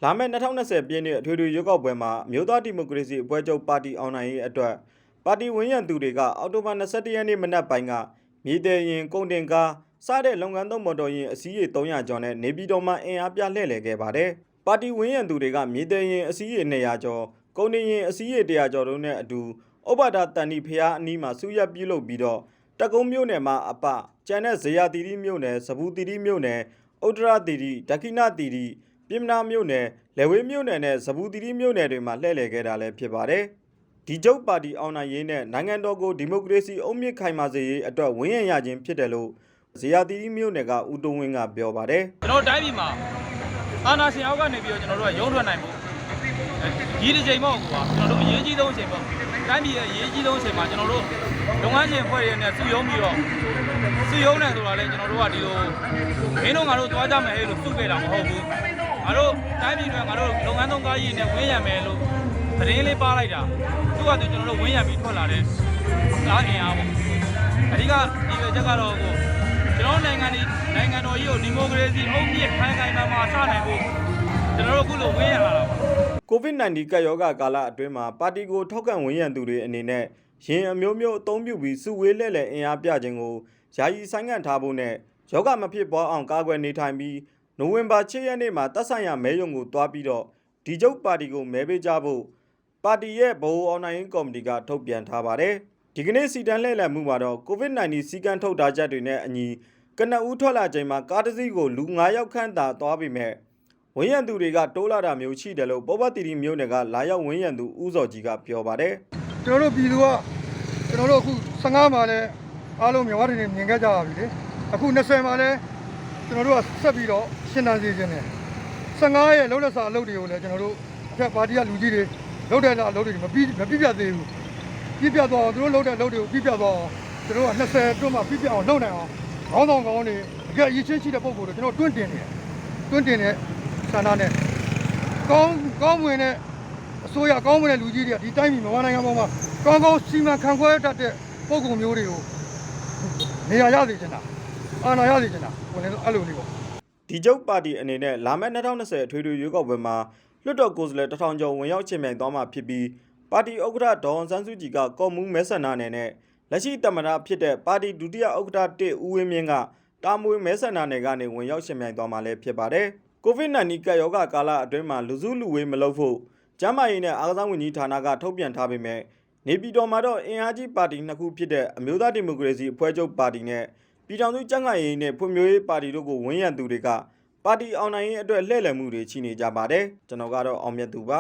လာမယ့်2020ပြည့်နှစ်အထွေထွေရွေးကောက်ပွဲမှာမြို့သားဒီမိုကရေစီအဖွဲ့ချုပ်ပါတီအောင်နိုင်ရေးအတွက်ပါတီဝန်းရံသူတွေကအောက်တိုဘာ21ရက်နေ့မနက်ပိုင်းကမြေတည်ရင်ကုန်တင်ကားစတဲ့လုပ်ငန်းသုံးမော်တော်ယာဉ်အစီးရေ300ကျော်နဲ့နေပြည်တော်မှာအင်အားပြလှည့်လည်ခဲ့ပါတယ်။ပါတီဝန်းရံသူတွေကမြေတည်ရင်အစီးရေ200ကျော်ကုန်တင်ရင်အစီးရေ100ကျော်တို့နဲ့အတူဥပဒါတန်တီဖျားအနီးမှာစုရပ်ပြုလုပ်ပြီးတော့တကုံးမြို့နယ်မှာအပကျန်တဲ့ဇေယျတီတီမြို့နယ်စပူတီတီမြို့နယ်ဥဒရတီတီဒက္ခိဏတီတီပြည်မနာမြို့နယ်လေဝေးမြို့နယ်နဲ့စပူတီတီမြို့နယ်တွေမှာလှည့်လည်ခဲ့တာလည်းဖြစ်ပါတယ်။ဒီကျုပ်ပါတီအောင်နိုင်ရေးနဲ့နိုင်ငံတော်ကိုဒီမိုကရေစီအုံမြင့်ခိုင်မာစေရေးအတွက်ဝန်းရံရခြင်းဖြစ်တယ်လို့ဇေယျတီတီမြို့နယ်ကဦးတုံးဝင်းကပြောပါတယ်။ကျွန်တော်တိုင်းပြည်မှာအာဏာရှင်အောက်ကနေပြီးတော့ကျွန်တော်တို့ကရုံးထွက်နိုင်ဖို့ဒီတစ်ချိန်ပေါ့ကွာကျွန်တော်တို့အရေးကြီးဆုံးအချိန်ပေါ့တိုင်းပြည်ရဲ့အရေးကြီးဆုံးအချိန်မှာကျွန်တော်တို့လုပ်ငန်းရှင်ဖွဲ့ရတဲ့စုရုံးပြီးတော့စုရုံးနေဆိုတာလည်းကျွန်တော်တို့ကဒီလိုမင်းတို့ငါတို့သွားကြမယ်လို့စုခဲ့တာမဟုတ်ဘူးငါတို့တိုင်းပြည်ကငါတို့လုပ်ငန်းသုံးကားကြီးနဲ့ဝန်းရံမယ်လို့သတင်းလေးပါလိုက်တာသူကကျွန်တော်တို့ဝန်းရံပြီးထွက်လာတဲ့ကားအင်အားပေါ့အဓိကဒီပဲချက်ကတော့ကျွန်တော်နိုင်ငံတော်ကြီးကိုဒီမိုကရေစီအုံမြင့်ခိုင်ခိုင်မာမာစနိုင်ဖို့ကျွန်တော်တို့အခုလိုဝန်းရံလာတာပါCOVID-19 ကပ်ရောဂါကာလအတွင်းမှာပါတီကိုထောက်ခံဝန်းရံသူတွေအနေနဲ့ရင်အမျိုးမျိုးအသုံးပြုပြီးစုဝေးလှည့်လည်အင်အားပြခြင်းကိုယာယီဆိုင်းငံ့ထားဖို့နဲ့ယောဂမဖြစ်ပွားအောင်ကာကွယ်နေထိုင်ပြီးနိုဝင်ဘာ6ရက်နေ့မှာတပ်ဆိုင်ရာမဲရုံကိုတွားပြီးတော့ဒီကျုပ်ပါတီကိုမဲပေးကြဖို့ပါတီရဲ့ဗဟိုအောင်နိုင်ရေးကော်မတီကထုတ်ပြန်ထားပါတယ်။ဒီကနေ့စီတန်းလှည့်လည်မှုမှာတော့ COVID-19 စီကံထုတ်ထားချက်တွေနဲ့အညီကနဦးထွက်လာချိန်မှာကားတစ်စီးကိုလူ9ယောက်ခန့်သာသွားပြီးမဲ့ဝန်းရံသူတွေကတိုးလာတာမျိုးရှိတယ်လို့ပေါ်ပတီတီမျိုးနယ်ကလာရောက်ဝန်းရံသူဦးစောကြီးကပြောပါတယ်။ကျွန်တော်တို့ပြည်သူကကျွန်တော်တို့အခု15မှာလည်းအားလုံးမြန်မာပြည်မြင်ခဲ့ကြပါပြီလေ။အခု20မှာလည်းကျွန်တော်တို့ကဆက်ပြီးတော့ရှင်းတန်းစေခြင်းနဲ့15ရဲ့လုံးလက်စာအလုပ်တွေကိုလည်းကျွန်တော်တို့အထက်ပါတီကလူကြီးတွေလုပ်တဲ့လားအလုပ်တွေမပြတ်သေးဘူး။ပြပြသွားအောင်သူတို့လုပ်တဲ့အလုပ်တွေကိုပြပြသွားအောင်ကျွန်တော်က20တွန်းမှပြပြအောင်လုပ်နိုင်အောင်ခေါင်းဆောင်ကောင်းတွေအကြအရေးချင်းရှိတဲ့ပုံကိုကျွန်တော်တွန်းတင်နေတယ်ဆန္ဒနဲ့ကောင်းဝင်တဲ့အစိုးရကောင်းဝင်တဲ့လူကြီးတွေကဒီတိုင်းပြည်မြန်မာနိုင်ငံပေါ်မှာကောင်းစီမံခန့်ခွဲတတ်တဲ့ပုံကုမျိုးတွေကိုနေရာရစေချင်တာအာဏာရစေချင်တာဝင်လည်းအဲ့လိုလေးပေါ့ဒီကျုပ်ပါတီအနေနဲ့လာမယ့်2020အထွေထွေရွေးကောက်ပွဲမှာလွှတ်တော်ကိုယ်စားလှယ်1000ကျော်ဝင်ရောက်ချင်ပြိုင်သွားမှာဖြစ်ပြီးပါတီဥက္ကဋ္ဌဒေါ်အောင်ဆန်းစုကြည်ကကော်မူးမဲဆန္ဒနယ်နဲ့လက်ရှိသမ္မတဖြစ်တဲ့ပါတီဒုတိယဥက္ကဋ္ဌဦးဝင်းမြင့်ကတာမွေမဲဆန္ဒနယ်ကနေဝင်ရောက်ချင်ပြိုင်သွားမှာလည်းဖြစ်ပါတယ်။ COVID-19 ကပ်ရောဂါကာလအတွင်းမှာလူစုလူဝေးမလုပ်ဖို့ကျန်းမာရေးနဲ့အားကစားဝန်ကြီးဌာနကထုတ်ပြန်ထားပေမဲ့နေပြည်တော်မှာတော့အင်အားကြီးပါတီနှစ်ခုဖြစ်တဲ့အမျိုးသားဒီမိုကရေစီအဖွဲ့ချုပ်ပါတီနဲ့ပြည်ထောင်စုကြံ့ခိုင်ရေးနဲ့ဖွံ့ဖြိုးရေးပါတီတို့ကိုဝန်းရံသူတွေကပါတီအောင်နိုင်ရေးအတွက်လှည့်လည်မှုတွေချီနေကြပါတယ်ကျွန်တော်ကတော့အောင်မြတ်သူပါ